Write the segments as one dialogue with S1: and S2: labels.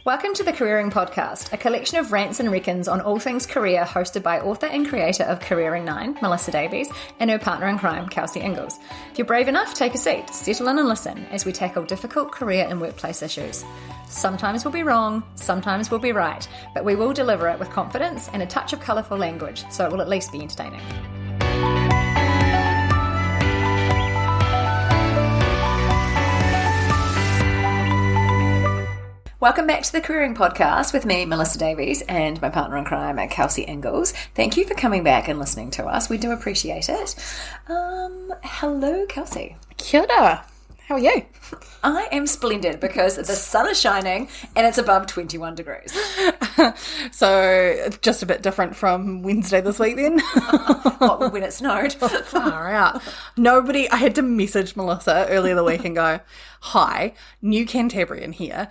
S1: Welcome to the Careering Podcast, a collection of rants and reckons on all things career, hosted by author and creator of Careering 9, Melissa Davies, and her partner in crime, Kelsey Ingalls. If you're brave enough, take a seat, settle in and listen as we tackle difficult career and workplace issues. Sometimes we'll be wrong, sometimes we'll be right, but we will deliver it with confidence and a touch of colourful language, so it will at least be entertaining. Welcome back to the Careering Podcast with me, Melissa Davies, and my partner in crime, Kelsey Ingalls. Thank you for coming back and listening to us. We do appreciate it. Hello, Kelsey.
S2: Kia ora. How are you?
S1: I am splendid because the sun is shining and it's above 21 degrees.
S2: So, just a bit different from Wednesday this week then.
S1: What, when it snowed?
S2: Far out. I had to message Melissa earlier the week and go, hi, New Cantabrian here.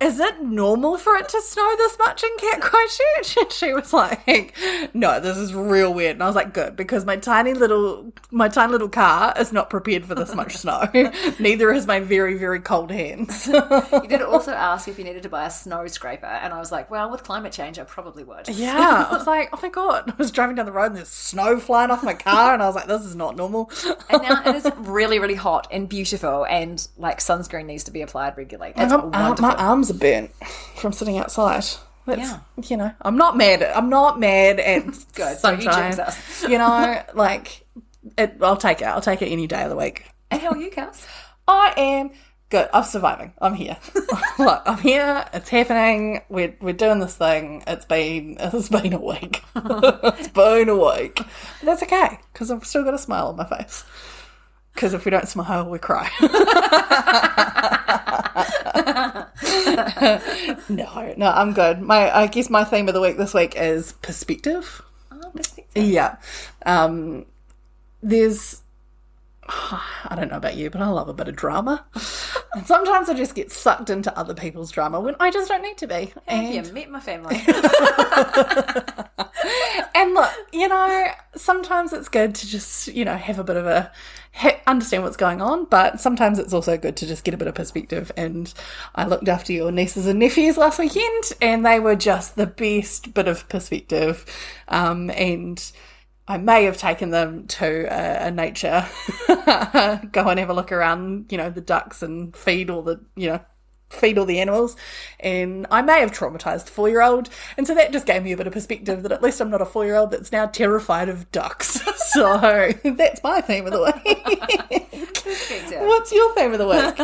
S2: Is it normal for it to snow this much in Cat Christchurch? And she was like, no, this is real weird. And I was like, good, because my tiny little car is not prepared for this much snow. Neither is my very, very cold hands.
S1: You did also ask if you needed to buy a snow scraper, and I was like, well, with climate change, I probably would.
S2: Yeah, I was like, oh my God. I was driving down the road and there's snow flying off my car, and I was like, this is not normal.
S1: And now it is really, really hot and beautiful, and like sunscreen needs to be applied regularly. It's wonderful.
S2: My arms are burnt from sitting outside. You know, I'm not mad at
S1: good
S2: sunshine. You know, like I'll take it. I'll take it any day of the week.
S1: And how are you, Kels?
S2: I am good. I'm surviving. I'm here. Look, I'm here. It's happening. We're doing this thing. It's been a week. It's been a week. But that's okay, because I've still got a smile on my face. Because if we don't smile, we cry. No, I'm good. I guess my theme of the week this week is perspective.
S1: Oh, perspective.
S2: Yeah. I don't know about you, but I love a bit of drama. And sometimes I just get sucked into other people's drama when I just don't need to be.
S1: Have you met my family?
S2: And look, you know, sometimes it's good to just, you know, have a bit of understand what's going on, but sometimes it's also good to just get a bit of perspective. And I looked after your nieces and nephews last weekend, and they were just the best bit of perspective. And I may have taken them to a nature, go and have a look around, you know, the ducks and feed all the animals, and I may have traumatised the 4-year-old, and so that just gave me a bit of perspective that at least I'm not a 4-year-old that's now terrified of ducks. So that's my theme of the week. What's your theme of the week?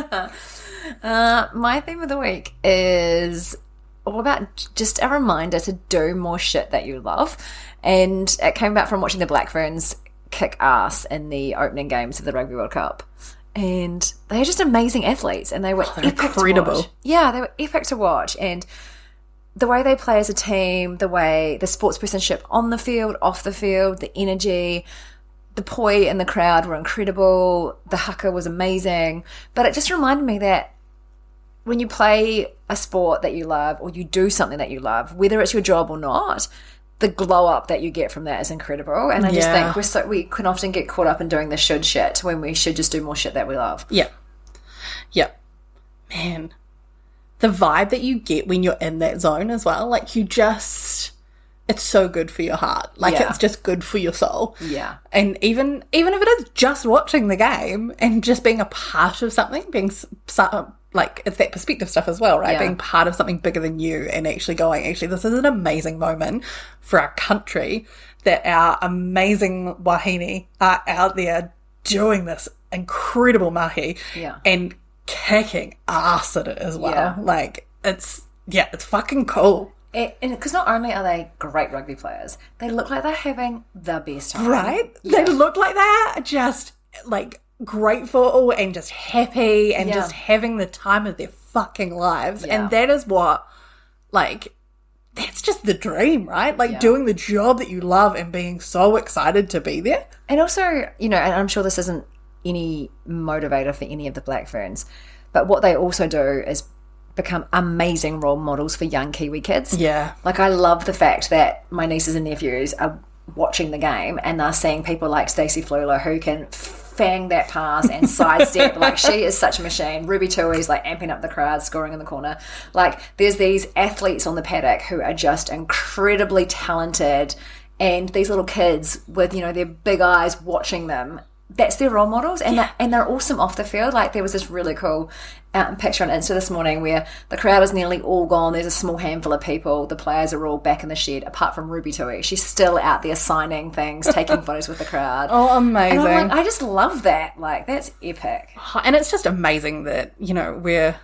S1: My theme of the week is all about just a reminder to do more shit that you love, and it came about from watching the Black Ferns kick ass in the opening games of the Rugby World Cup. And they're just amazing athletes, and they were
S2: incredible.
S1: Yeah, they were epic to watch. And the way they play as a team, the way the sportspersonship on the field, off the field, the energy, the poi in the crowd were incredible. The haka was amazing. But it just reminded me that when you play a sport that you love, or you do something that you love, whether it's your job or not, the glow up that you get from that is incredible. And I just think we can often get caught up in doing the should shit when we should just do more shit that we love.
S2: Yeah. Man, the vibe that you get when you're in that zone as well, like it's so good for your heart. Like it's just good for your soul.
S1: Yeah.
S2: And even if it is just watching the game and just being a part of something, like it's that perspective stuff as well, right? Yeah. Being part of something bigger than you and actually this is an amazing moment for our country, that our amazing wahine are out there doing this incredible mahi and kicking ass at it as well. Yeah. Like it's fucking cool.
S1: And because not only are they great rugby players, they look like they're having the best time.
S2: Right? Yeah. They look like they're just like grateful and just happy and just having the time of their fucking lives. And that is what, like, that's just the dream, right? Like doing the job that you love and being so excited to be there.
S1: And also, you know, and I'm sure this isn't any motivator for any of the Black Ferns, but what they also do is become amazing role models for young Kiwi kids.
S2: Yeah.
S1: Like, I love the fact that my nieces and nephews are watching the game and they're seeing people like Stacey Fluler who can fang that pass and sidestep. Like, she is such a machine. Ruby Tui's like amping up the crowd, scoring in the corner. Like, there's these athletes on the paddock who are just incredibly talented, and these little kids with, you know, their big eyes watching them. That's their role models, and they're awesome off the field. Like, there was this really cool picture on Insta this morning where the crowd is nearly all gone. There's a small handful of people. The players are all back in the shed, apart from Ruby Tui. She's still out there signing things, taking photos with the crowd.
S2: Oh, amazing.
S1: And I'm like, I just love that. Like, that's epic.
S2: And it's just amazing that, you know, we're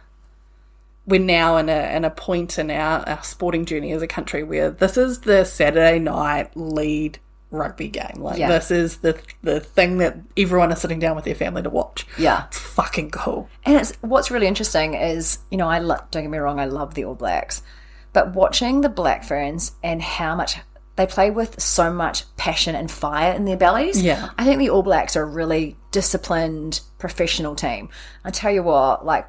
S2: now in a point in our sporting journey as a country where this is the Saturday night lead rugby game. Like, this is the thing that everyone is sitting down with their family to watch.
S1: Yeah.
S2: It's fucking cool.
S1: And what's really interesting is, you know, don't get me wrong, I love the All Blacks, but watching the Black Ferns and how much they play with so much passion and fire in their bellies.
S2: Yeah.
S1: I think the All Blacks are a really disciplined, professional team. I tell you what, like,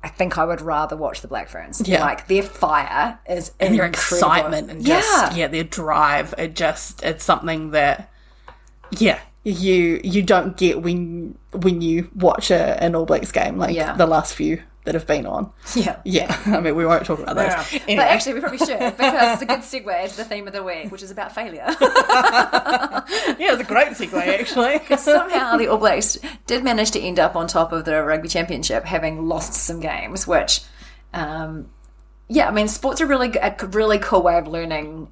S1: I think I would rather watch the Black Ferns.
S2: Yeah.
S1: Like, their fire is
S2: and their
S1: incredible.
S2: excitement and just their drive. It's something that you don't get when you watch an All Blacks game, like the last few that have been on. Yeah. I mean, we won't talk about those.
S1: No.
S2: Anyway.
S1: But actually, we probably should, because it's a good segue to the theme of the week, which is about failure.
S2: Yeah, it's a great segue, actually.
S1: Because somehow the All Blacks did manage to end up on top of the Rugby Championship, having lost some games, which, I mean, sport's a really cool way of learning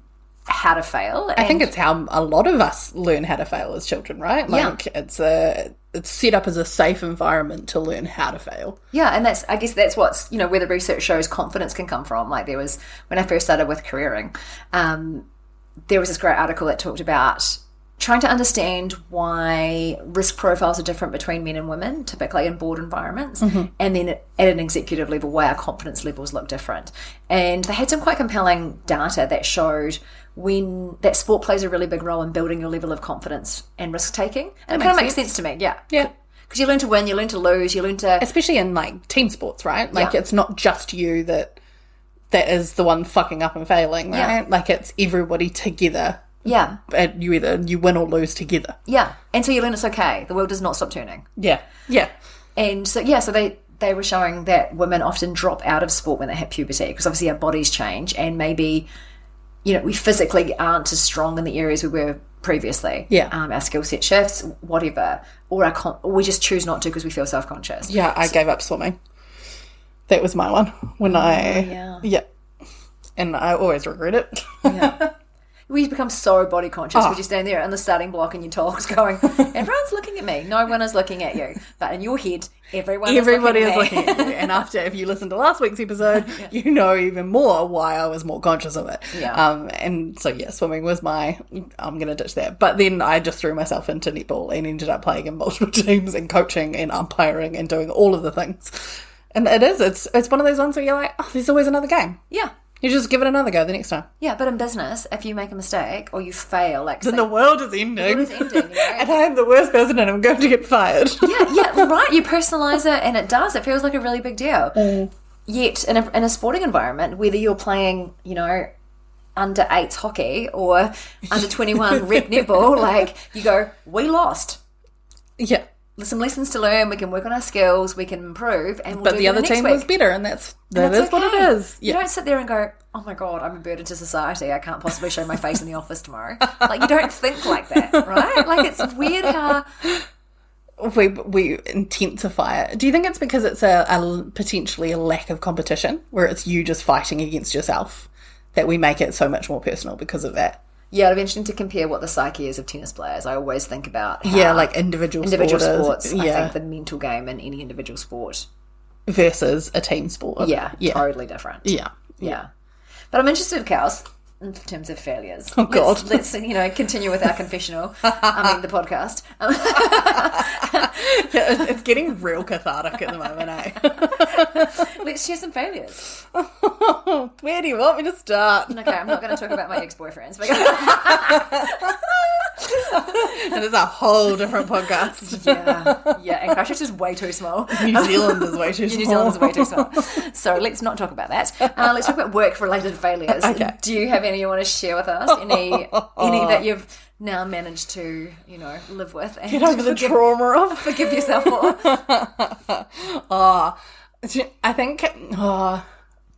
S1: how to fail.
S2: I think it's how a lot of us learn how to fail as children, right? Like, it's set up as a safe environment to learn how to fail.
S1: Yeah, and I guess that's what's, you know, where the research shows confidence can come from. Like, there was, when I first started with careering, there was this great article that talked about trying to understand why risk profiles are different between men and women, typically in board environments, and then at an executive level, why our confidence levels look different. And they had some quite compelling data that showed that sport plays a really big role in building your level of confidence and risk-taking. And it kind of makes sense to me, yeah. Because you learn to win, you learn to lose, you learn to...
S2: Especially in, like, team sports, right? Like, it's not just you that is the one fucking up and failing, right?
S1: Yeah.
S2: Like, it's everybody together.
S1: Yeah.
S2: And you win or lose together.
S1: Yeah. And so you learn it's okay. The world does not stop turning.
S2: Yeah. Yeah.
S1: And so, so they were showing that women often drop out of sport when they hit puberty, because obviously our bodies change, and maybe, you know, we physically aren't as strong in the areas we were previously.
S2: Yeah.
S1: Our skill set shifts, whatever. Or we just choose not to because we feel self-conscious.
S2: Yeah, I gave up swimming. That was my one. Yeah. And I always regret it.
S1: Yeah. We become so body conscious because you stand there in the starting block and your talk's going, everyone's looking at me. No one is looking at you. But in your head, everybody is looking at you. And
S2: after, if you listen to last week's episode, you know even more why I was more conscious of it.
S1: Yeah.
S2: And so, swimming was I'm going to ditch that. But then I just threw myself into netball and ended up playing in multiple teams and coaching and umpiring and doing all of the things. And it's one of those ones where you're like, oh, there's always another game.
S1: Yeah.
S2: You just give it another go the next time.
S1: Yeah, but in business, if you make a mistake or you fail, like...
S2: Then the world is ending.
S1: The world is ending, you know?
S2: And I am the worst person and I'm going to get fired.
S1: Yeah, right. You personalise it and it does. It feels like a really big deal. Yet, in a sporting environment, whether you're playing, you know, under 8s hockey or under 21 rep netball, like, you go, we lost.
S2: Yeah.
S1: Some lessons to learn. We can work on our skills. We can improve, and we'll
S2: but the other team was better, and that is what it is.
S1: You don't sit there and go, "Oh my god, I'm a burden to society. I can't possibly show my face in the office tomorrow." Like, you don't think like that, right? Like, it's weird how
S2: we intensify it. Do you think it's because it's a potentially a lack of competition, where it's you just fighting against yourself, that we make it so much more personal because of that?
S1: Yeah, it'd be interesting to compare what the psyche is of tennis players. I always think about how
S2: like individual
S1: sports. I think the mental game in any individual sport
S2: versus a team sport.
S1: Yeah, totally different.
S2: Yeah.
S1: But I'm interested, Kels, in terms of failures.
S2: Oh God,
S1: let's continue with our confessional. The podcast.
S2: It's getting real cathartic at the moment, eh?
S1: Let's share some failures.
S2: Where do you want me to start?
S1: Okay, I'm not going to talk about my ex-boyfriends.
S2: And it's a whole different podcast.
S1: Yeah, and Christchurch is way too small.
S2: New Zealand is way too small.
S1: New Zealand is way too small. So let's not talk about that. Let's talk about work-related failures.
S2: Okay.
S1: Do you have any you want to share with us? Any that you've now managed to, live with and
S2: get over the trauma of?
S1: Forgive yourself for?
S2: I think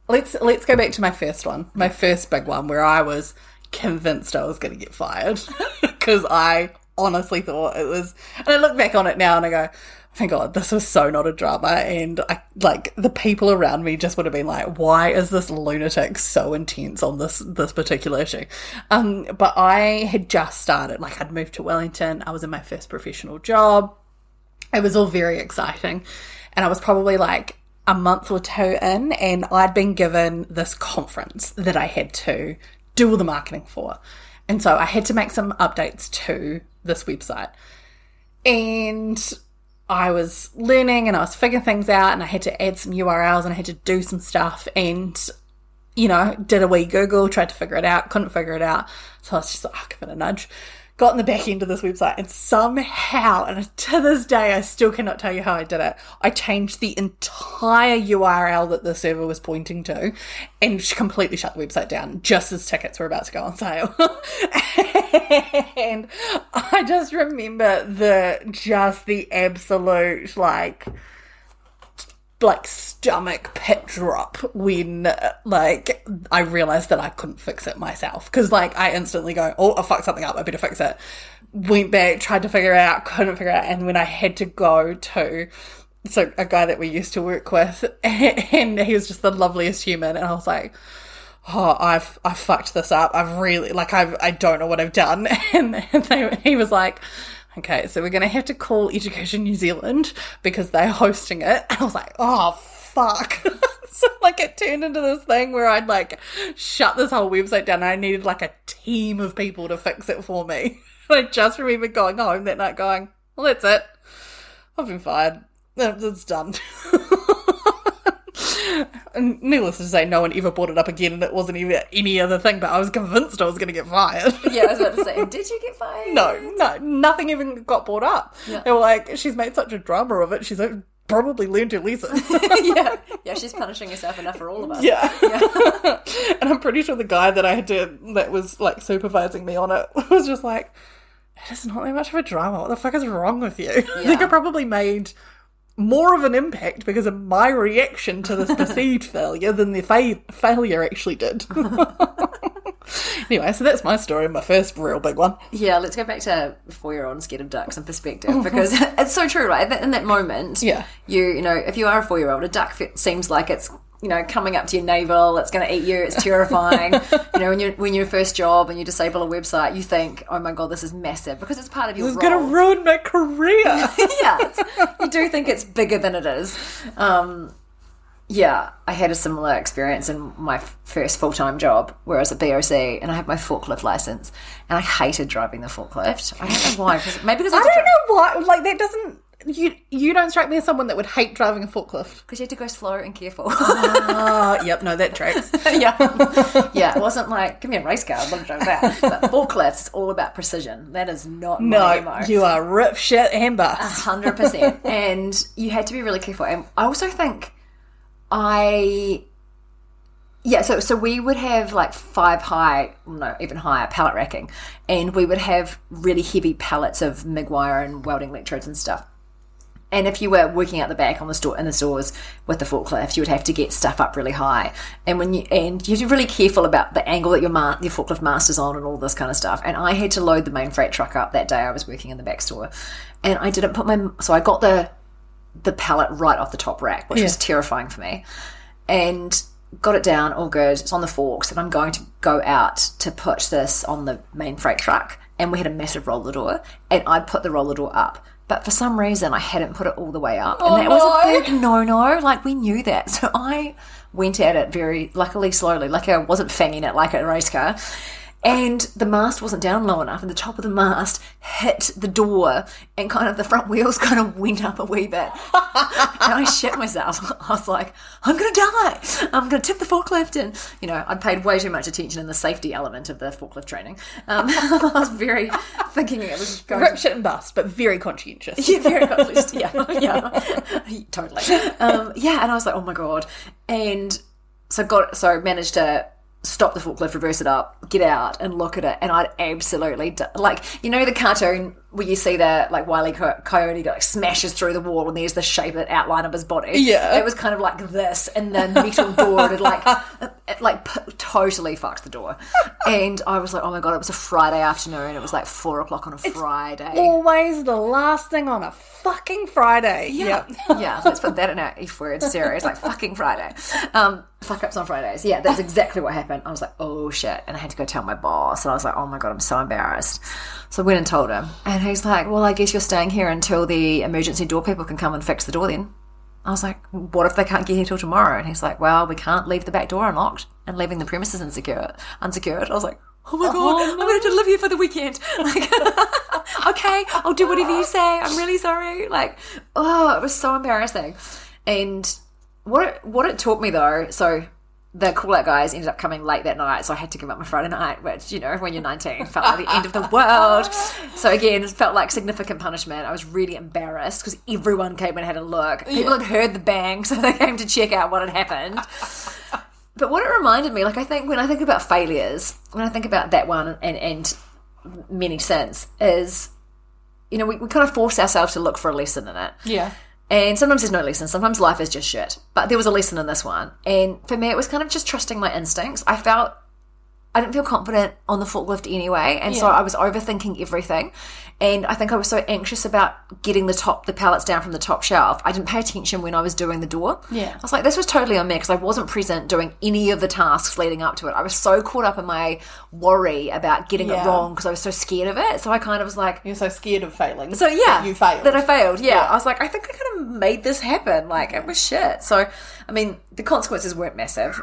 S2: let's go back to my first one, my first big one, where I was convinced I was going to get fired because I honestly thought it was, and I look back on it now and I go, thank God, this was so not a drama, and the people around me just would have been like, why is this lunatic so intense on this particular issue? But I had just started, I'd moved to Wellington, I was in my first professional job, it was all very exciting, and I was probably a month or two in, and I'd been given this conference that I had to do all the marketing for. And so I had to make some updates to this website. And I was learning and I was figuring things out, and I had to add some URLs and I had to do some stuff, and, did a wee Google, tried to figure it out, couldn't figure it out. So I was just I'll give it a nudge. Got in the back end of this website, and somehow, and to this day, I still cannot tell you how I did it, I changed the entire URL that the server was pointing to and completely shut the website down just as tickets were about to go on sale. And I just remember the absolute, stomach pit drop when I realized that I couldn't fix it myself, because I instantly go, oh, I fucked something up, I better fix it. Went back, tried to figure it out, couldn't figure it out, and when I had to go to a guy that we used to work with, and he was just the loveliest human, and I was like, oh, I've fucked this up, I've really I don't know what I've done. And he was like, okay, so we're going to have to call Education New Zealand because they're hosting it. And I was like, oh, fuck. So, it turned into this thing where I'd, shut this whole website down, and I needed, a team of people to fix it for me. And I just remember going home that night going, well, that's it. I've been fired. It's done. And needless to say, no one ever brought it up again, and it wasn't even any other thing, but I was convinced I was going to get fired.
S1: Yeah, I was about to say, did you get fired?
S2: No, nothing even got brought up. Yeah. They were like, she's made such a drama of it, she's probably learned her lesson.
S1: Yeah, she's punishing herself enough for all of us.
S2: Yeah. And I'm pretty sure the guy that was supervising me on it was just like, it is not that much of a drama, what the fuck is wrong with you? Yeah. I think I probably made more of an impact because of my reaction to this perceived failure than the failure actually did. Anyway, so that's my story, my first real big one.
S1: Yeah, let's go back to 4-year-old and scared of ducks in perspective, because it's so true, right? In that moment,
S2: yeah,
S1: if you are a 4-year-old, a duck seems like it's coming up to your navel, it's going to eat you, it's terrifying. When you're first job and you disable a website, you think, oh my God, this is massive, because it's part of your role.
S2: This is going to ruin my career.
S1: Yeah, you do think it's bigger than it is. Yeah, I had a similar experience in my first full-time job where I was at BOC, and I had my forklift license, and I hated driving the forklift. I don't know why. Maybe because I
S2: don't know why. That doesn't... You don't strike me as someone that would hate driving a forklift.
S1: Because you had to go slow and careful.
S2: Yep, no, that tracks.
S1: Yeah, it wasn't like, give me a race car, I'd love to drive that. But forklifts, it's all about precision. That is not my MO.
S2: You are rip, shit, and bus.
S1: 100%. And you had to be really careful. And I also think so we would have 5 high, no, even higher pallet racking, and we would have really heavy pallets of MIG wire and welding electrodes and stuff. And if you were working out the back in the stores with the forklift, you would have to get stuff up really high. And you have to be really careful about the angle that your forklift master's on and all this kind of stuff. And I had to load the main freight truck up that day I was working in the back store. And I didn't so I got the pallet right off the top rack, which was terrifying for me. And got it down, all good. It's on the forks, and I'm going to go out to put this on the main freight truck. And we had a massive roller door, and I put the roller door up. But for some reason, I hadn't put it all the way up. And that was a big no-no. We knew that. So I went at it very, luckily, slowly. I wasn't fanging it like a race car. And the mast wasn't down low enough, and the top of the mast hit the door, and kind of the front wheels kind of went up a wee bit. And I shit myself. I was like, I'm going to die. I'm going to tip the forklift. And, you know, I'd paid way too much attention in the safety element of the forklift training. I was very thinking it was going
S2: Rip, shit and bust, but very conscientious.
S1: Yeah, very conscious. Yeah, totally. And I was like, oh my God. And so managed to stop the forklift, reverse it up, get out and look at it, and I'd absolutely like, you know, the cartoon where you see the like Wile E. Coyote like smashes through the wall and there's the shape and outline of his body.
S2: Yeah,
S1: it was kind of like this, and the metal door had totally fucked the door. And I was like, oh my God, it was a Friday afternoon. It was like 4:00 on a Friday.
S2: Always the last thing on a fucking Friday.
S1: Yeah. Yeah, let's put that in our F word series, like fucking Friday. Fuck ups on Fridays. Yeah, that's exactly what happened. I was like, oh shit. And I had to go tell my boss. And I was like, oh my God, I'm so embarrassed. So I went and told him. And he's like, well, I guess you're staying here until the emergency door people can come and fix the door then. I was like, what if they can't get here till tomorrow? And he's like, well, we can't leave the back door unlocked and leaving the premises unsecured. I was like, oh my God, I'm going to live here for the weekend. Like, okay, I'll do whatever you say. I'm really sorry. Like, oh, it was so embarrassing. And what it taught me though, so the call-out guys ended up coming late that night, so I had to give up my Friday night, which, you know, when you're 19, felt like the end of the world. So again, it felt like significant punishment. I was really embarrassed because everyone came and had a look. People had heard the bang, so they came to check out what had happened. But what it reminded me, like, I think when I think about failures, when I think about that one and many since, is, you know, we kind of force ourselves to look for a lesson in it.
S2: Yeah.
S1: And sometimes there's no lesson. Sometimes life is just shit. But there was a lesson in this one. And for me, it was kind of just trusting my instincts. I didn't feel confident on the forklift anyway. And so I was overthinking everything. And I think I was so anxious about getting the pallets down from the top shelf. I didn't pay attention when I was doing the door.
S2: Yeah.
S1: I was like, this was totally on me because I wasn't present doing any of the tasks leading up to it. I was so caught up in my worry about getting it wrong because I was so scared of it. So I kind of was like...
S2: You're so scared of failing.
S1: So yeah.
S2: You failed.
S1: That I failed, yeah. I was like, I think I kind of made this happen. Like, it was shit. So, I mean, the consequences weren't massive.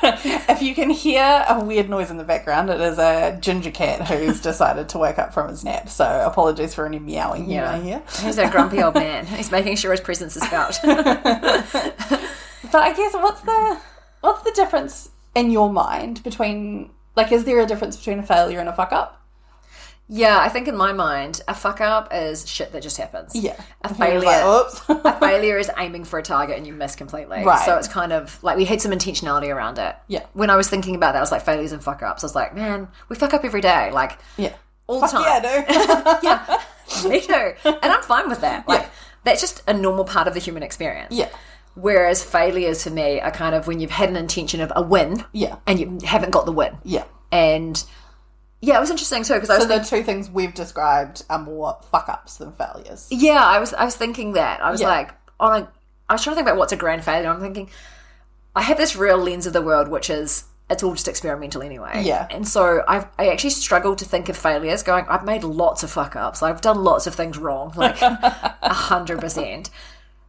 S2: If you can hear a weird noise in the background, it is a ginger cat who's decided to wake up from his nap. So apologies for any meowing you may hear.
S1: He's a grumpy old man. He's making sure his presence is felt.
S2: But I guess what's the difference in your mind between, like, is there a difference between a failure and a fuck up?
S1: Yeah, I think in my mind, a fuck up is shit that just happens.
S2: Yeah.
S1: A failure,
S2: like, oops.
S1: A failure is aiming for a target and you miss completely.
S2: Right.
S1: So it's kind of like we had some intentionality around it.
S2: Yeah.
S1: When I was thinking about that, I was like, failures and fuck ups. I was like, man, we fuck up every day. Like, all the time.
S2: Yeah,
S1: yeah, me too. And I'm fine with that. Like, that's just a normal part of the human experience.
S2: Yeah.
S1: Whereas failures for me are kind of when you've had an intention of a win.
S2: Yeah.
S1: And you haven't got the win.
S2: Yeah.
S1: And... yeah, it was interesting too because
S2: the two things we've described are more fuck ups than failures.
S1: Yeah, I was thinking that. I was like, I was trying to think about what's a grand failure. I'm thinking, I have this real lens of the world, which is it's all just experimental anyway.
S2: Yeah.
S1: And so I actually struggled to think of failures. Going, I've made lots of fuck ups. I've done lots of things wrong, like 100%.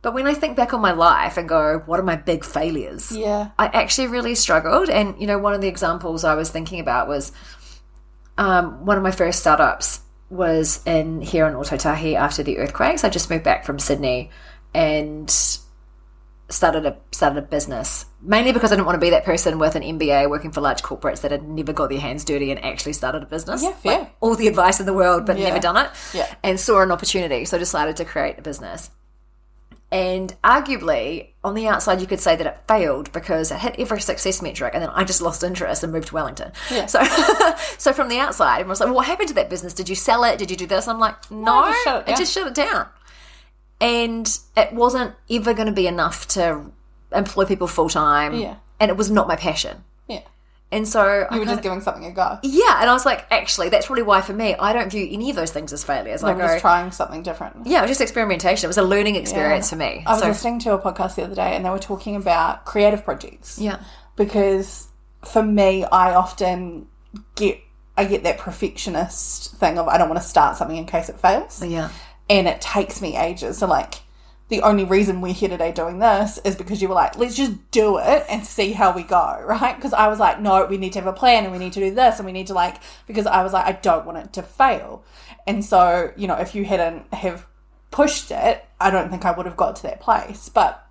S1: But when I think back on my life and go, what are my big failures?
S2: Yeah.
S1: I actually really struggled. And you know, one of the examples I was thinking about was. One of my first startups was here in Otautahi after the earthquakes. I just moved back from Sydney and started a business, mainly because I didn't want to be that person with an MBA working for large corporates that had never got their hands dirty and actually started a business.
S2: Yeah, fair.
S1: Like, all the advice in the world, but never done it.
S2: Yeah.
S1: And saw an opportunity, so decided to create a business. And arguably, on the outside, you could say that it failed because it hit every success metric and then I just lost interest and moved to Wellington.
S2: Yeah.
S1: So from the outside, everyone's like, well, what happened to that business? Did you sell it? Did you do this? I'm like, no, it just shut it down. And it wasn't ever going to be enough to employ people full-time.
S2: Yeah.
S1: And it was not my passion.
S2: Yeah.
S1: And so
S2: you were just giving something a go.
S1: Yeah, and I was like, actually, that's probably why for me, I don't view any of those things as failures.
S2: I'm just trying something different.
S1: Yeah, it was just experimentation. It was a learning experience for me.
S2: I was listening to a podcast the other day and they were talking about creative projects.
S1: Yeah.
S2: Because for me, I often get that perfectionist thing of I don't want to start something in case it fails.
S1: Yeah.
S2: And it takes me ages. So like the only reason we're here today doing this is because you were like, let's just do it and see how we go, right? Because I was like, no, we need to have a plan and we need to do this and we need to because I was like, I don't want it to fail. And so, if you hadn't have pushed it, I don't think I would have got to that place. But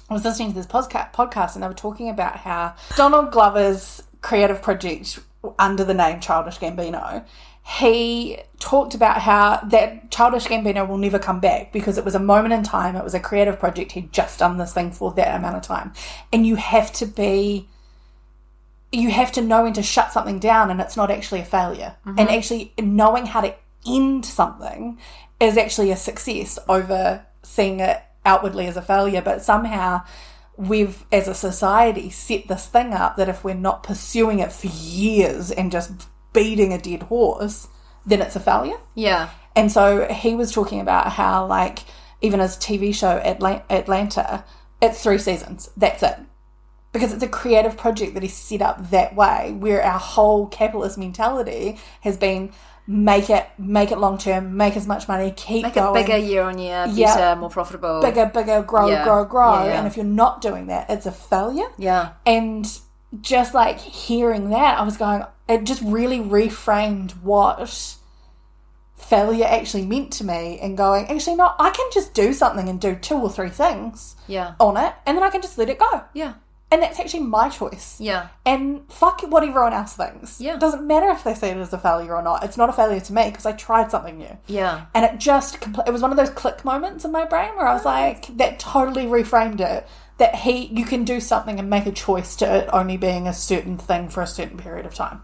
S2: I was listening to this podcast and they were talking about how Donald Glover's creative project under the name Childish Gambino, he talked about how that Childish Gambino will never come back because it was a moment in time, it was a creative project, he'd just done this thing for that amount of time. And you have to know when to shut something down and it's not actually a failure. Mm-hmm. And actually knowing how to end something is actually a success over seeing it outwardly as a failure. But somehow we've, as a society, set this thing up that if we're not pursuing it for years and just beating a dead horse, then it's a failure.
S1: Yeah.
S2: And so he was talking about how, even his TV show Atlanta, it's 3 seasons. That's it. Because it's a creative project that is set up that way, where our whole capitalist mentality has been make it long term, make as much money, keep going.
S1: Make it bigger year on year, better, more profitable.
S2: Bigger, grow.
S1: Yeah.
S2: And if you're not doing that, it's a failure.
S1: Yeah.
S2: And just hearing that, I was going, it just really reframed what failure actually meant to me, and going, actually, no, I can just do something and do 2 or 3 things on it, and then I can just let it go.
S1: Yeah.
S2: And that's actually my choice.
S1: Yeah.
S2: And fuck what everyone else thinks.
S1: Yeah.
S2: It doesn't matter if they see it as a failure or not. It's not a failure to me because I tried something new.
S1: Yeah.
S2: And it just, it was one of those click moments in my brain where I was like, that totally reframed it. That you can do something and make a choice to it only being a certain thing for a certain period of time.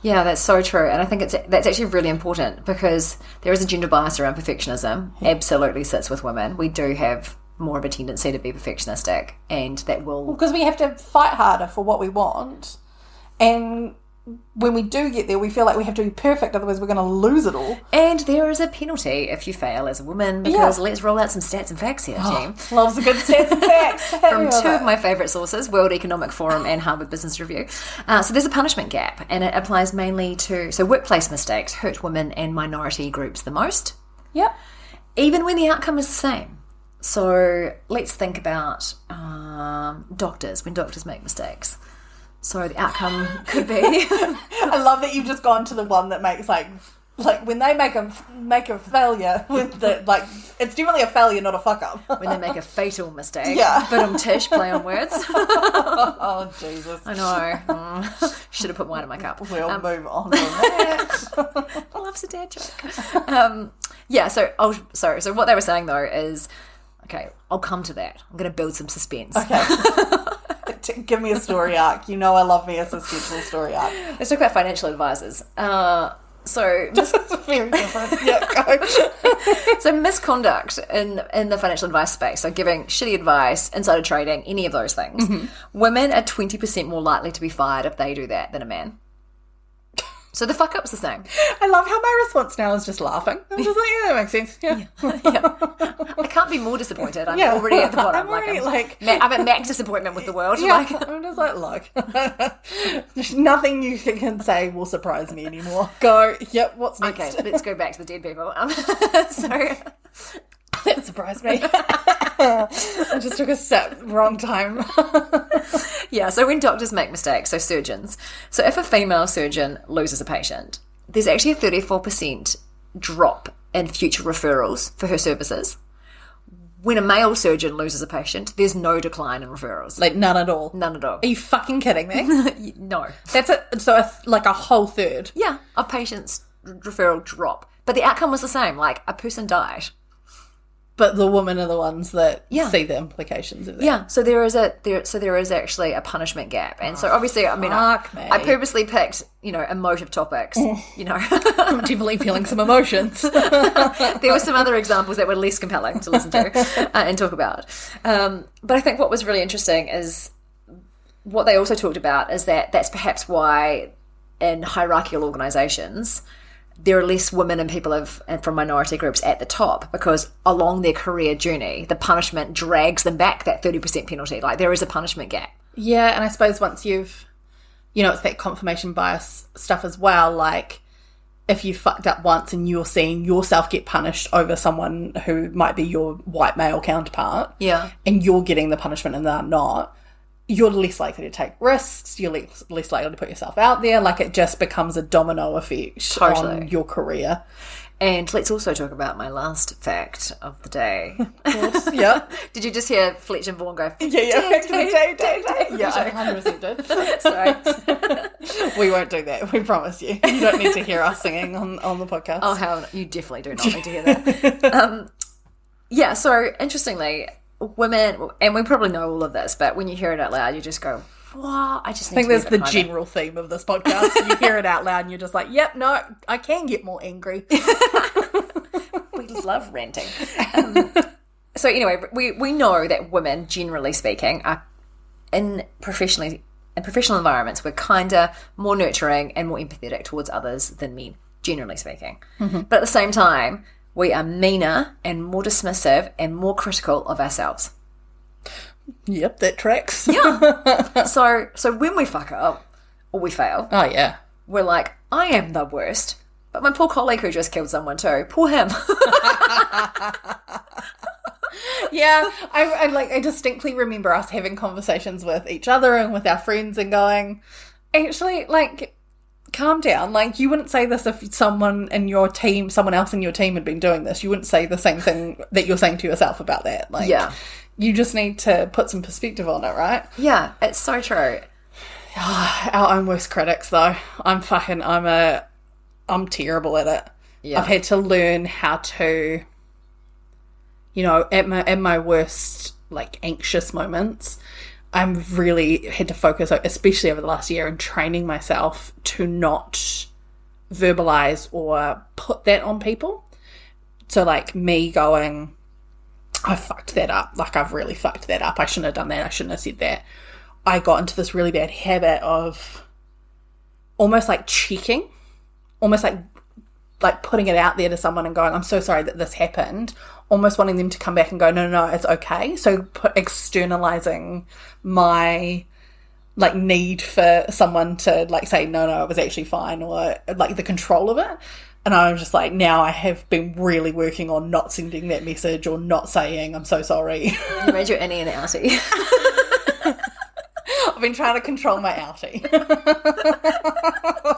S1: Yeah, that's so true. And I think that's actually really important because there is a gender bias around perfectionism. Absolutely sits with women. We do have more of a tendency to be perfectionistic, and that will...
S2: Because we have to fight harder for what we want, and when we do get there, we feel like we have to be perfect, otherwise we're going to lose it all.
S1: And there is a penalty if you fail as a woman, because let's roll out some stats and facts here, team.
S2: Loves a good stats and facts.
S1: From 2 of my favourite sources, World Economic Forum and Harvard Business Review. So there's a punishment gap, and it applies mainly to... So workplace mistakes hurt women and minority groups the most.
S2: Yep.
S1: Even when the outcome is the same. So let's think about doctors, when doctors make mistakes. So the outcome could be...
S2: I love that you've just gone to the one that makes when they make a failure with it's definitely a failure, not a fuck up.
S1: When they make a fatal mistake.
S2: Yeah.
S1: But tish, play on words.
S2: Oh, Jesus.
S1: I know. Should have put wine in my cup.
S2: We'll move on from that.
S1: Loves a dad joke. So what they were saying though is, okay, I'll come to that. I'm going to build some suspense.
S2: Okay. Give me a story arc. You know I love me a suspenseful story arc.
S1: Let's talk about financial advisors.
S2: It's very different. Yeah, go.
S1: So misconduct in the financial advice space, so giving shitty advice, insider trading, any of those things. Mm-hmm. Women are 20% more likely to be fired if they do that than a man. So the fuck up's the same.
S2: I love how my response now is just laughing. I'm just like, yeah, that makes sense. Yeah.
S1: I can't be more disappointed. I'm already at the bottom. I'm at max disappointment with the world.
S2: Yeah, I'm just like, look, there's nothing you can say will surprise me anymore. Go, yep, what's next?
S1: Okay, let's go back to the dead people.
S2: That surprised me. I just took a step, wrong time.
S1: Yeah, so when doctors make mistakes, so surgeons. So if a female surgeon loses a patient, there's actually a 34% drop in future referrals for her services. When a male surgeon loses a patient, there's no decline in referrals.
S2: None at all?
S1: None at all.
S2: Are you fucking kidding me?
S1: No.
S2: That's it. So a whole third?
S1: Yeah, of patients' referral drop. But the outcome was the same. A person died.
S2: But the women are the ones that see the implications of that.
S1: Yeah, so there is actually a punishment gap, and so obviously, I purposely picked emotive topics.
S2: I'm definitely feeling some emotions.
S1: There were some other examples that were less compelling to listen to and talk about. But I think what was really interesting is what they also talked about is that's perhaps why in hierarchical organisations there are less women and people from minority groups at the top, because along their career journey, the punishment drags them back that 30% penalty. There is a punishment gap.
S2: Yeah, and I suppose once you've, it's that confirmation bias stuff as well. if you fucked up once and you're seeing yourself get punished over someone who might be your white male counterpart, and you're getting the punishment and they're not, you're less likely to take risks, you're less likely to put yourself out there. Like, it just becomes a domino effect on your career.
S1: And let's also talk about my last fact of the day.
S2: Of course, yeah.
S1: Did you just hear Fletch and Vaughan go,
S2: fact of the day. Yeah, I 100% did.
S1: Sorry.
S2: We won't do that, we promise you. You don't need to hear us singing on the podcast.
S1: Oh, hell no. You definitely do not need to hear that. Yeah, so interestingly, women, and we probably know all of this, but when you hear it out loud, you just go, wow, I just need to
S2: think that's the general theme of this podcast. You hear it out loud and you're just like, yep, no, I can get more angry.
S1: We love ranting. So anyway, we know that women, generally speaking, are in professional environments, we're kinder, more nurturing and more empathetic towards others than men, generally speaking. Mm-hmm. But at the same time, we are meaner and more dismissive and more critical of ourselves.
S2: Yep, that tracks.
S1: Yeah. So when we fuck up or we fail,
S2: oh yeah,
S1: we're like, I am the worst, but my poor colleague who just killed someone too, poor him.
S2: Yeah, I distinctly remember us having conversations with each other and with our friends and going, actually, like, calm down. Like, you wouldn't say this if someone else in your team had been doing this. You wouldn't say the same thing that you're saying to yourself about that. Like, yeah. You just need to put some perspective on it, right?
S1: Yeah, it's so true.
S2: Our own worst critics, though. I'm terrible at it. Yeah. I've had to learn how to, you know, at my worst, like, anxious moments, I've really had to focus, especially over the last year, in training myself to not verbalize or put that on people. So, like, me going, I fucked that up. Like, I've really fucked that up. I shouldn't have done that. I shouldn't have said that. I got into this really bad habit of almost like checking, almost like putting it out there to someone and going, I'm so sorry that this happened, almost wanting them to come back and go, no, it's okay. So externalizing my, like, need for someone to, like, say, no, it was actually fine, or, like, the control of it. And I was just like, now I have been really working on not sending that message or not saying, I'm so sorry.
S1: You made your innie and outie.
S2: I've been trying to control my outie.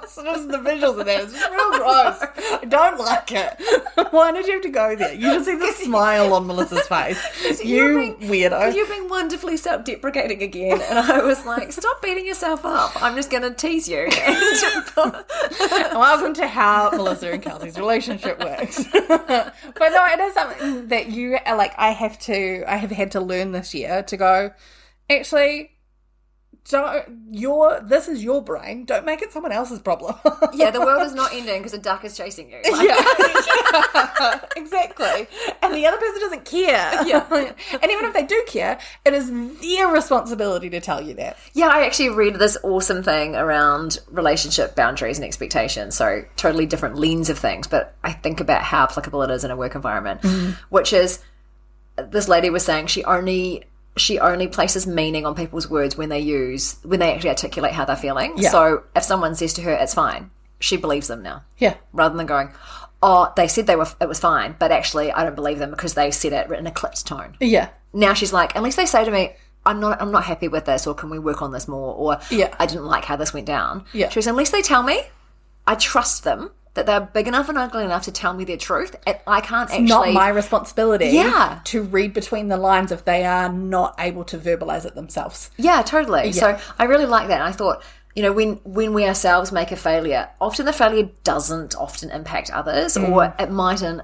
S2: So just the visuals of that, it's just real gross. I don't like it. Why did you have to go there? You should see the smile on Melissa's face. You weirdo.
S1: You've been wonderfully self-deprecating again, and I was like, stop beating yourself up. I'm just going to tease you.
S2: Welcome to how Melissa and Kelsey's relationship works. But no, it is something that you, like, I have had to learn this year to go, actually, this is your brain. Don't make it someone else's problem.
S1: Yeah, the world is not ending because a duck is chasing you. Like,
S2: yeah, exactly. And the other person doesn't care.
S1: Yeah.
S2: And even if they do care, it is their responsibility to tell you that.
S1: Yeah, I actually read this awesome thing around relationship boundaries and expectations. So totally different lens of things, but I think about how applicable it is in a work environment, which is, this lady was saying she only places meaning on people's words when they actually articulate how they're feeling. Yeah. So if someone says to her, it's fine, she believes them now. Yeah. Rather than going, oh, they said it was fine, but actually I don't believe them because they said it in a clipped tone. Yeah. Now she's like, unless they say to me, I'm not happy with this, or can we work on this more, or I didn't like how this went down. Yeah. She goes, unless they tell me, I trust them that they're big enough and ugly enough to tell me their truth, and I can't actually... It's
S2: not my responsibility to read between the lines if they are not able to verbalise it themselves.
S1: Yeah, totally. Yeah. So I really like that. And I thought, you know, when we ourselves make a failure, often the failure doesn't often impact others, or it might in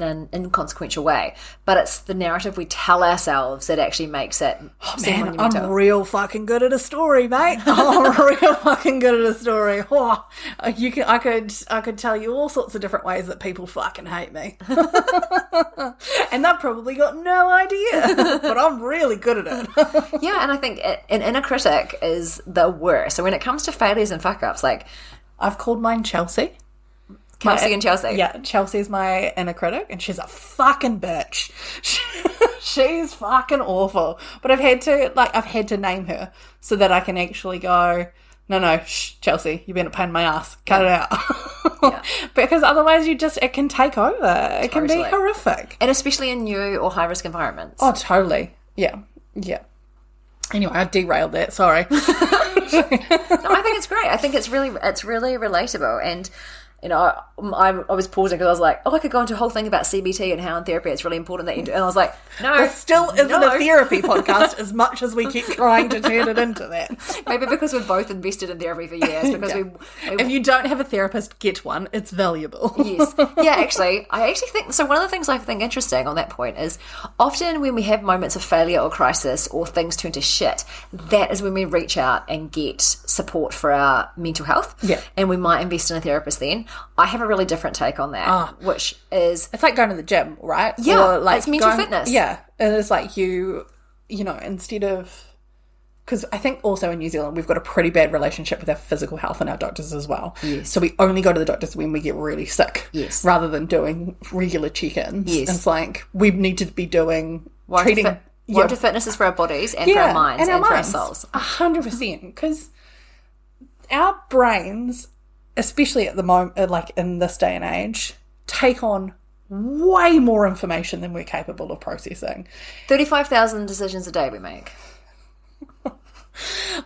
S1: an inconsequential way, but it's the narrative we tell ourselves that actually makes it seem monumental.
S2: I'm real fucking good at a story, mate. I'm real fucking good at a story. Oh, I could tell you all sorts of different ways that people fucking hate me. And they've probably got no idea, but I'm really good at it.
S1: Yeah, and I think an inner critic is the worst. So when it comes to failures and fuck-ups, like...
S2: I've called mine Chelsea.
S1: And Chelsea.
S2: Yeah, Chelsea's my inner critic, and she's a fucking bitch. She's fucking awful. But I've had to name her so that I can actually go, no, shh, Chelsea, you've been a pain in my ass. Cut it out.
S1: Yeah.
S2: Because otherwise it can take over. It can be
S1: Totally.
S2: horrific.
S1: And especially in new or high-risk environments.
S2: Oh, totally. Yeah. Yeah. Anyway, I derailed that. Sorry.
S1: No, I think it's great. I think it's really relatable. And, you know, I was pausing because I was like, I could go into a whole thing about CBT and how in therapy it's really important that you do. And I was like, no.
S2: It still isn't a therapy podcast as much as we keep trying to turn it into that.
S1: Maybe because we've both invested in therapy for years. Because
S2: if you don't have a therapist, get one. It's valuable.
S1: Yes. Yeah, I actually think, so one of the things I think interesting on that point is often when we have moments of failure or crisis or things turn to shit, that is when we reach out and get support for our mental health.
S2: Yeah.
S1: And we might invest in a therapist then. I have a really different take on that, which is...
S2: It's like going to the gym, right?
S1: Yeah,
S2: or like
S1: it's mental fitness.
S2: Yeah, it is like you know, instead of... Because I think also in New Zealand, we've got a pretty bad relationship with our physical health and our doctors as well.
S1: Yes.
S2: So we only go to the doctors when we get really sick.
S1: Yes.
S2: Rather than doing regular check-ins.
S1: Yes.
S2: And it's like, we need to be doing...
S1: Warranted fitness is for our bodies and for our minds and for our souls.
S2: 100%. Because our brains, especially at the moment, like in this day and age, take on way more information than we're capable of processing.
S1: 35,000 decisions a day we make.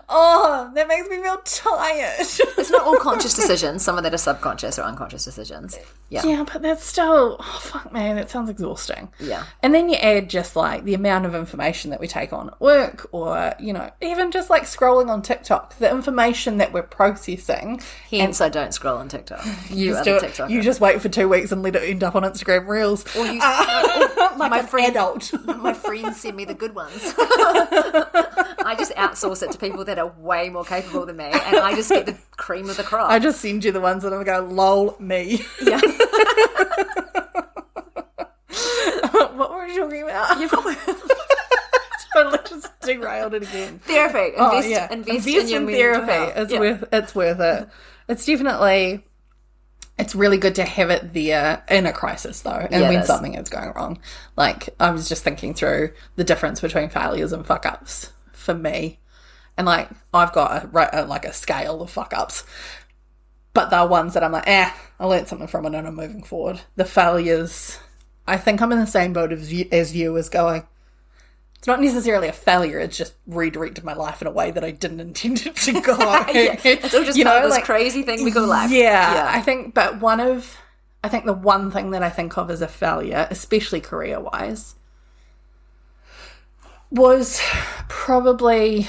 S2: Oh, that makes me feel tired.
S1: It's not all conscious decisions. Some of that are subconscious or unconscious decisions. Yeah.
S2: Yeah, but that's still, fuck man, that sounds exhausting.
S1: Yeah.
S2: And then you add just like the amount of information that we take on at work or, you know, even just like scrolling on TikTok, the information that we're processing.
S1: Hence I don't scroll on TikTok. You are
S2: do
S1: the
S2: it.
S1: TikToker.
S2: You just wait for 2 weeks and let it end up on Instagram Reels.
S1: Or you,
S2: like
S1: my
S2: an
S1: friend,
S2: adult.
S1: My friends send me the good ones. I just outsource it to people that are way more capable than me, and I just get the cream of the crop.
S2: I just send you the ones that I'm going, lol, me.
S1: Yeah.
S2: What were you talking about? Totally just derailed it again.
S1: Therapy. Invest in your mental health.
S2: It's worth it. It's definitely... It's really good to have it there in a crisis, though, and when something is going wrong. Like, I was just thinking through the difference between failures and fuck-ups for me. And, like, I've got a scale of fuck-ups. But they're ones that I'm like, I learned something from it and I'm moving forward. The failures, I think I'm in the same boat as you as going, it's not necessarily a failure, it's just redirected my life in a way that I didn't intend it to go.
S1: It's all just part of this crazy thing we call life.
S2: Yeah, I think, but the one thing that I think of as a failure, especially career-wise, was probably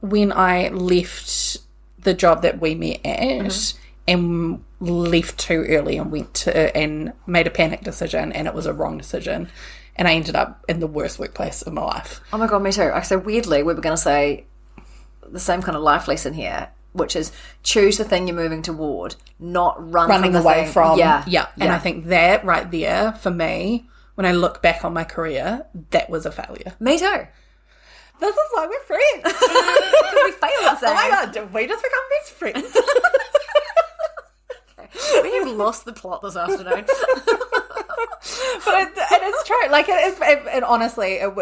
S2: when I left the job that we met at and left too early and and made a panic decision, and it was a wrong decision. And I ended up in the worst workplace of my life.
S1: Oh my God, me too. So weirdly, we were going to say the same kind of life lesson here, which is choose the thing you're moving toward, not running away from.
S2: Yeah. And I think that right there, for me, when I look back on my career, that was a failure.
S1: Me too.
S2: This is why we're friends.
S1: We failed.
S2: Oh my God, did we just become best friends?
S1: We have lost the plot this afternoon.
S2: But it's true. Like, it honestly, it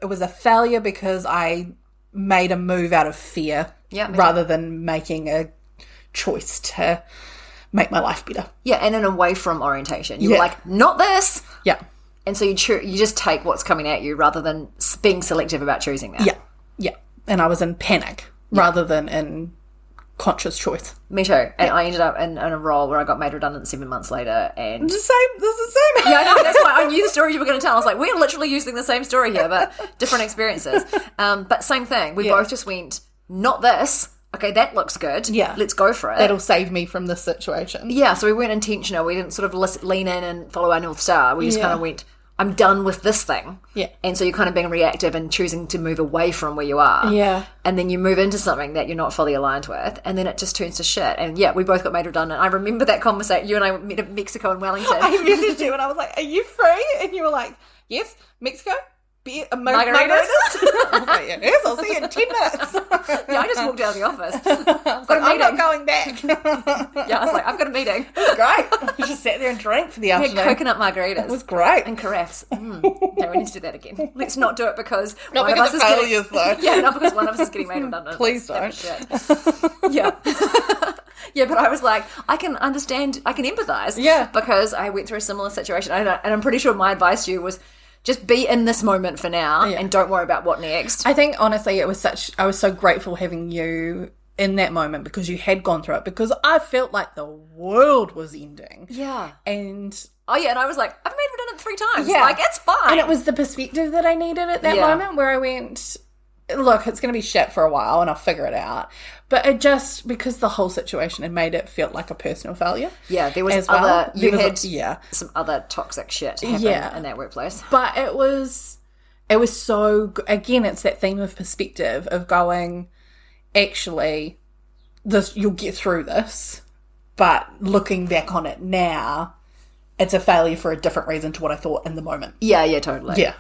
S2: was a failure because I made a move out of fear rather than making a choice to make my life better. Yeah,
S1: and an away from orientation. You were like, not this.
S2: Yeah.
S1: And so you just take what's coming at you rather than being selective about choosing that.
S2: Yeah. And I was in panic rather than in conscious choice.
S1: Me too. And I ended up in a role where I got made redundant 7 months later. And
S2: this is the same.
S1: Yeah, I know. That's why I knew the story you were going to tell. I was like, we're literally using the same story here, but different experiences. But same thing. We both just went, not this. Okay, that looks good.
S2: Yeah.
S1: Let's go for it.
S2: That'll save me from this situation.
S1: Yeah, so we weren't intentional. We didn't sort of lean in and follow our North Star. We just kind of went, I'm done with this thing.
S2: Yeah.
S1: And so you're kind of being reactive and choosing to move away from where you are.
S2: Yeah.
S1: And then you move into something that you're not fully aligned with, and then it just turns to shit. And we both got made redundant. I remember that conversation. You and I met in Mexico and Wellington.
S2: I messaged you and I was like, are you free? And you were like, yes, Mexico. Margaritas? I was like, yes, I'll see you in 10 minutes.
S1: I just walked out of the office.
S2: I was like, I'm not going back.
S1: Yeah, I was like, I've got a meeting.
S2: It was great. We just sat there and drank for the afternoon.
S1: We had coconut margaritas.
S2: It was great.
S1: And carafes. Okay, we need to do that again. Let's not do it because
S2: not
S1: one
S2: because
S1: of us
S2: of
S1: is
S2: failures,
S1: getting,
S2: though.
S1: Yeah, not because one of us is getting made redundant.
S2: Please don't.
S1: Yeah. Yeah, but I was like, I can understand, I can empathise.
S2: Yeah.
S1: Because I went through a similar situation. And I'm pretty sure my advice to you was just be in this moment for now and don't worry about what next.
S2: I think, honestly, I was so grateful having you in that moment because you had gone through it, because I felt like the world was ending.
S1: Yeah.
S2: And...
S1: Oh, yeah, and I was like, I've made redundant 3 times.
S2: Yeah.
S1: Like, it's fine.
S2: And it was the perspective that I needed at that moment where I went, look, it's going to be shit for a while and I'll figure it out. But it just, because the whole situation had made it feel like a personal failure.
S1: Yeah, there was
S2: as
S1: other,
S2: well.
S1: you had some other toxic shit happen in that workplace.
S2: But it was so, again, it's that theme of perspective of going, actually, you'll get through this, but looking back on it now, it's a failure for a different reason to what I thought in the moment.
S1: Yeah, totally.
S2: Yeah.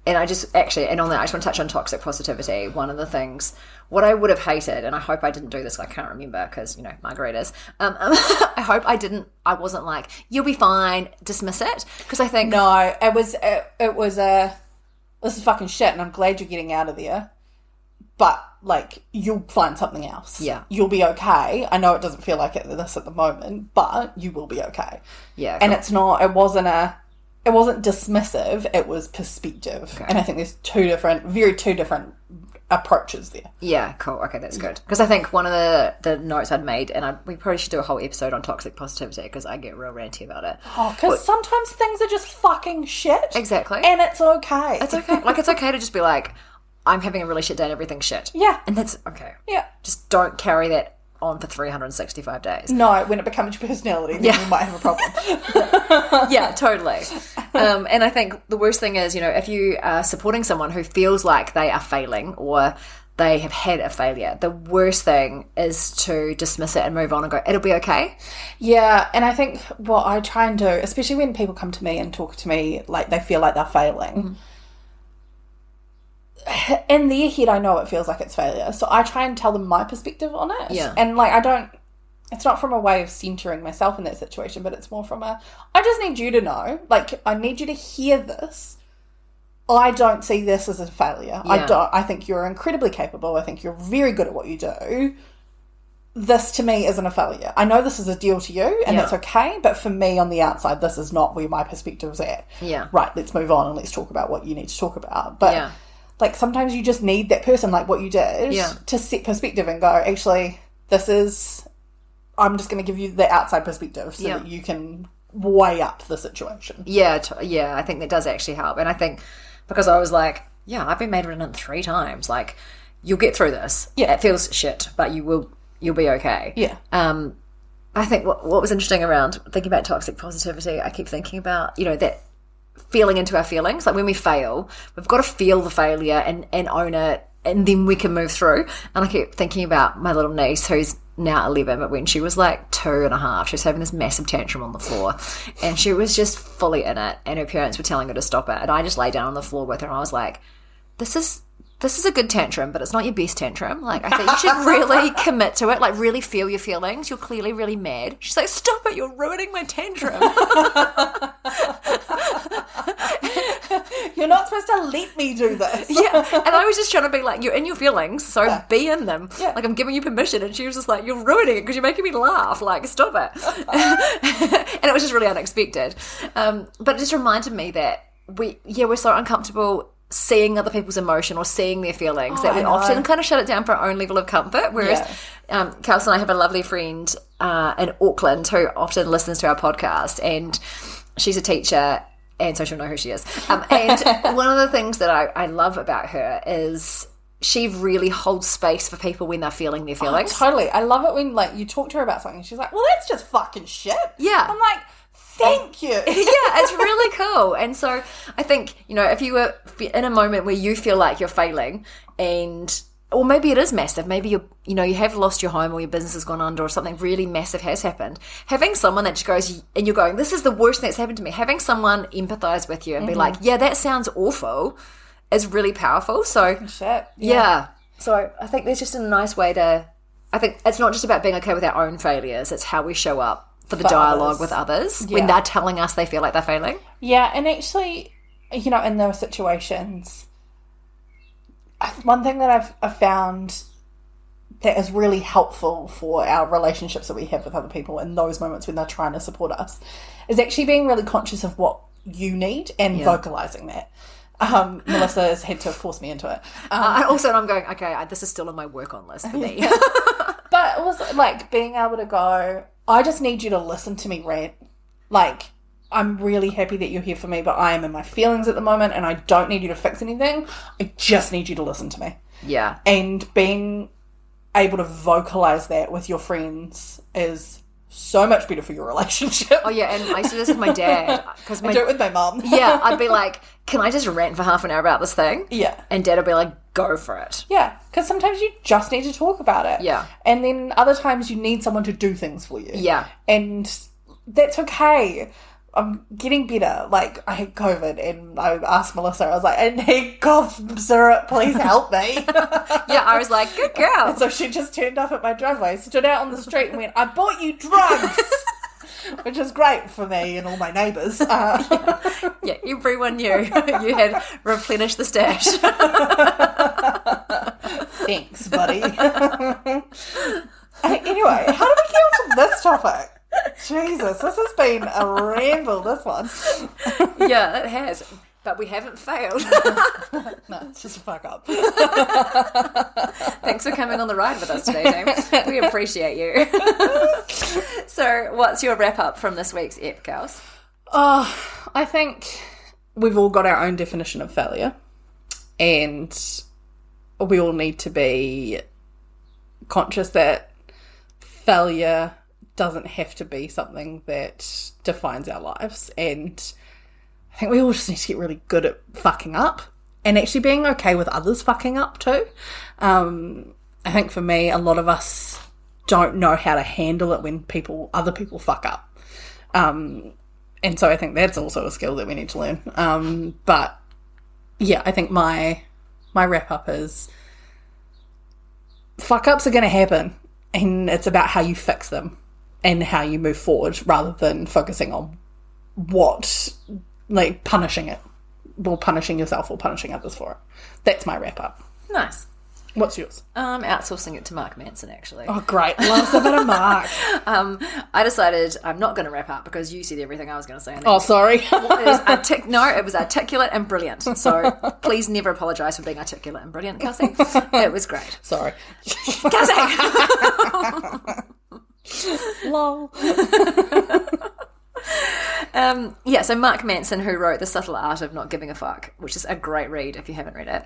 S1: And I just actually, and on that, I just want to touch on toxic positivity. One of the things, what I would have hated, and I hope I didn't do this, I can't remember because, margaritas. I hope I wasn't like, you'll be fine, dismiss it. Because I think.
S2: No, it was this is fucking shit and I'm glad you're getting out of there. But, like, you'll find something else.
S1: Yeah.
S2: You'll be okay. I know it doesn't feel like this at the moment, but you will be okay.
S1: Yeah.
S2: And it wasn't dismissive, it was perspective. Okay. And I think there's two different approaches there.
S1: Yeah, cool. Okay, that's good. Because I think one of the notes I'd made, and we probably should do a whole episode on toxic positivity because I get real ranty about it.
S2: Oh, because sometimes things are just fucking shit.
S1: Exactly.
S2: And it's okay.
S1: It's okay. Like, it's okay to just be like, I'm having a really shit day and everything's shit.
S2: Yeah.
S1: And that's okay.
S2: Yeah.
S1: Just don't carry that on for 365 days.
S2: No, when it becomes your personality, then you might have a problem.
S1: Yeah, totally. And I think the worst thing is, if you are supporting someone who feels like they are failing or they have had a failure, the worst thing is to dismiss it and move on and go, it'll be okay.
S2: Yeah, and I think what I try and do, especially when people come to me and talk to me like they feel like they're failing, in their head I know it feels like it's failure, so I try and tell them my perspective on it.
S1: Yeah.
S2: And it's not from a way of centering myself in that situation, but it's more from I just need you to know, like, I need you to hear this. I don't see this as a failure.
S1: Yeah.
S2: I think you're incredibly capable. I think you're very good at what you do. This to me isn't a failure. I know this is a deal to you and that's okay, but for me on the outside, this is not where my perspective's at.
S1: Yeah.
S2: Right, let's move on and let's talk about what you need to talk about. But like, sometimes you just need that person, like what you did, to set perspective and go, actually, I'm just going to give you the outside perspective so that you can weigh up the situation.
S1: Yeah, I think that does actually help. And I think because I was like, I've been made redundant 3 times. Like, you'll get through this. Yeah. It feels shit, but you'll be okay.
S2: Yeah.
S1: I think what was interesting around thinking about toxic positivity, I keep thinking about, that feeling into our feelings. Like, when we fail, we've got to feel the failure and own it, and then we can move through. And I keep thinking about my little niece who's now 11, but when she was like 2.5, she was having this massive tantrum on the floor and she was just fully in it, and her parents were telling her to stop it, and I just lay down on the floor with her and I was like, this is a good tantrum, but it's not your best tantrum. Like, I think you should really commit to it. Like, really feel your feelings. You're clearly really mad. She's like, stop it. You're ruining my tantrum.
S2: You're not supposed to let me do this.
S1: Yeah. And I was just trying to be like, you're in your feelings, so be in them.
S2: Yeah.
S1: Like, I'm giving you permission. And she was just like, you're ruining it because you're making me laugh. Like, stop it. And it was just really unexpected. But it just reminded me that we're so uncomfortable seeing other people's emotion or seeing their feelings that we often kind of shut it down for our own level of comfort. Whereas Kelsey and I have a lovely friend in Auckland who often listens to our podcast, and she's a teacher, and so she'll know who she is. And one of the things that I love about her is she really holds space for people when they're feeling their feelings.
S2: Oh, totally. I love it when, like, you talk to her about something and she's like, well, that's just fucking shit.
S1: Yeah.
S2: I'm like, thank you.
S1: Yeah, it's really cool. And so I think, if you were in a moment where you feel like you're failing, or maybe it is massive, maybe you have lost your home or your business has gone under or something really massive has happened, having someone that just goes, and you're going, this is the worst thing that's happened to me, having someone empathize with you and be like, yeah, that sounds awful, is really powerful. So
S2: shit.
S1: Yeah. So I think there's just a nice way to I think it's not just about being okay with our own failures, it's how we show up for the
S2: For
S1: dialogue
S2: others.
S1: with others
S2: Yeah.
S1: when they're telling us they feel like they're failing.
S2: Yeah, and actually, you know, in those situations, one thing that I've found that is really helpful for our relationships that we have with other people in those moments when they're trying to support us is actually being really conscious of what you need and vocalising that. Melissa has had to force me into it.
S1: Also, I'm going, okay, this is still on my work on list for me.
S2: But it was like being able to go, I just need you to listen to me rant. Like, I'm really happy that you're here for me, but I am in my feelings at the moment and I don't need you to fix anything. I just need you to listen to me.
S1: Yeah.
S2: And being able to vocalise that with your friends is so much better for your relationship.
S1: Oh, yeah, and I used to do this with my dad. Cause
S2: I do it with my mum.
S1: yeah, I'd be like, can I just rant for half an hour about this thing?
S2: Yeah.
S1: And Dad would be like, go for it.
S2: Yeah, because sometimes you just need to talk about it.
S1: Yeah.
S2: And then other times you need someone to do things for you.
S1: Yeah.
S2: And that's okay. I'm getting better. Like, I had COVID and I asked Melissa, I was like, I need cough syrup, please help me.
S1: Yeah, I was like, good girl.
S2: And so she just turned up at my driveway, stood out on the street and went, I bought you drugs. Which is great for me and all my neighbours.
S1: Yeah, everyone knew you had replenished the stash.
S2: Thanks, buddy. Anyway, how did we get onto this topic? Jesus, this has been a ramble, this one.
S1: Yeah, it has. But we haven't failed.
S2: No, it's just a fuck up.
S1: Thanks for coming on the ride with us today, James. We appreciate you. So, what's your wrap up from this week's Ep, Kels?
S2: Oh, I think we've all got our own definition of failure. And we all need to be conscious that failure doesn't have to be something that defines our lives. And I think we all just need to get really good at fucking up and actually being okay with others fucking up too. I think for me, a lot of us don't know how to handle it when other people fuck up. And so I think that's also a skill that we need to learn. But yeah, I think my wrap up is fuck ups are going to happen and it's about how you fix them and how you move forward rather than focusing on punishing it, or punishing yourself or punishing others for it. That's my wrap up.
S1: Nice.
S2: What's yours?
S1: Outsourcing it to Mark Manson, actually.
S2: Oh, great. Loves a bit of Mark.
S1: I decided I'm not going to wrap up because you said everything I was going to say. And
S2: Oh, sorry.
S1: it was articulate and brilliant. So please never apologise for being articulate and brilliant, Kelsey. It was great.
S2: Sorry.
S1: Kelsey!
S2: Lol.
S1: So Mark Manson, who wrote The Subtle Art of Not Giving a Fuck, which is a great read if you haven't read it,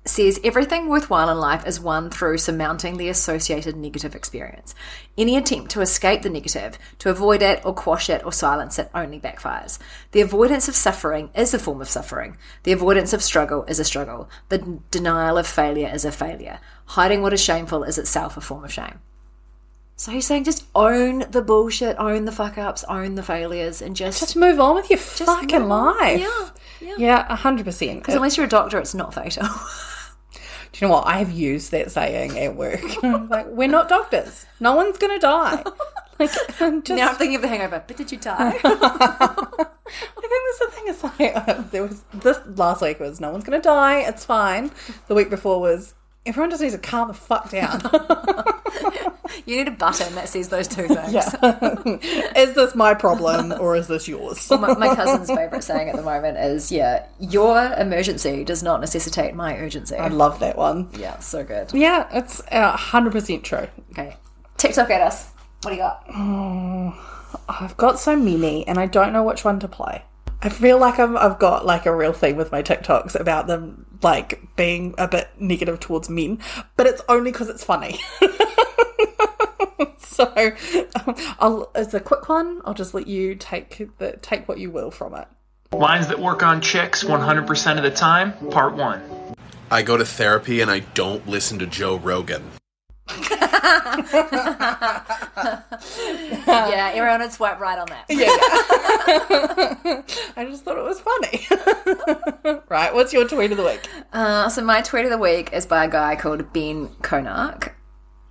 S1: says everything worthwhile in life is won through surmounting the associated negative experience. Any attempt to escape the negative, to avoid it or quash it or silence it only backfires. The avoidance of suffering is a form of suffering. The avoidance of struggle is a struggle. The denial of failure is a failure. Hiding what is shameful is itself a form of shame. So he's saying just own the bullshit, own the fuck-ups, own the failures, and just
S2: move on with your fucking life.
S1: Yeah.
S2: 100%.
S1: Because unless you're a doctor, it's not fatal.
S2: Do you know what? I have used that saying at work. Like, we're not doctors. No one's going to die. Like,
S1: Now I'm thinking of The Hangover. But did you die?
S2: I think that's the thing. It's like, there was this last week was no one's going to die. It's fine. The week before was everyone just needs to calm the fuck down.
S1: You need a button that says those two things.
S2: Yeah. Is this my problem or is this yours?
S1: My cousin's favourite saying at the moment is, your emergency does not necessitate my urgency.
S2: I love that one.
S1: Yeah, so good.
S2: Yeah, it's 100% true.
S1: Okay. TikTok at us. What do you got?
S2: Oh, I've got so many and I don't know which one to play. I feel like I've got like a real thing with my TikToks about them like being a bit negative towards men, but it's only because it's funny. So it's a quick one. I'll just let you take what you will from it.
S3: Lines that work on chicks 100% of the time, part 1.
S4: I go to therapy and I don't listen to Joe Rogan.
S1: Yeah, everyone would swipe right on that.
S2: Yeah. I just thought it was funny. Right, what's your tweet of the week?
S1: So my tweet of the week is by a guy called Ben Conarck.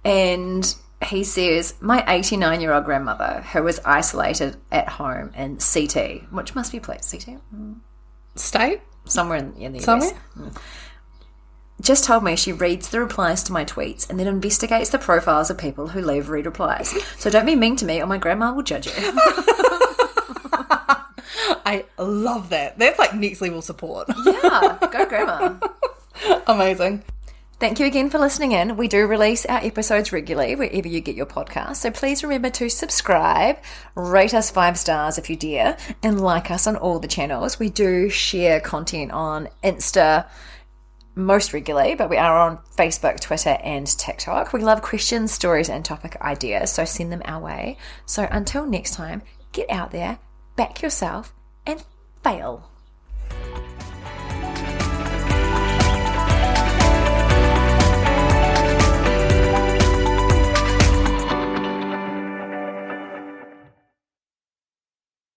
S1: And he says, my 89-year-old grandmother, who was isolated at home in CT, which must be placed, CT?
S2: State?
S1: Somewhere in the US.
S2: Somewhere?
S1: Just told me she reads the replies to my tweets and then investigates the profiles of people who leave read replies. So don't be mean to me or my grandma will judge you.
S2: I love that. That's like next level support.
S1: Yeah, go grandma.
S2: Amazing.
S1: Thank you again for listening in. We do release our episodes regularly wherever you get your podcast. So please remember to subscribe, rate us 5 stars if you dare, and like us on all the channels. We do share content on Insta most regularly, but we are on Facebook, Twitter, and TikTok. We love questions, stories, and topic ideas, so send them our way. So until next time, get out there, back yourself, and fail.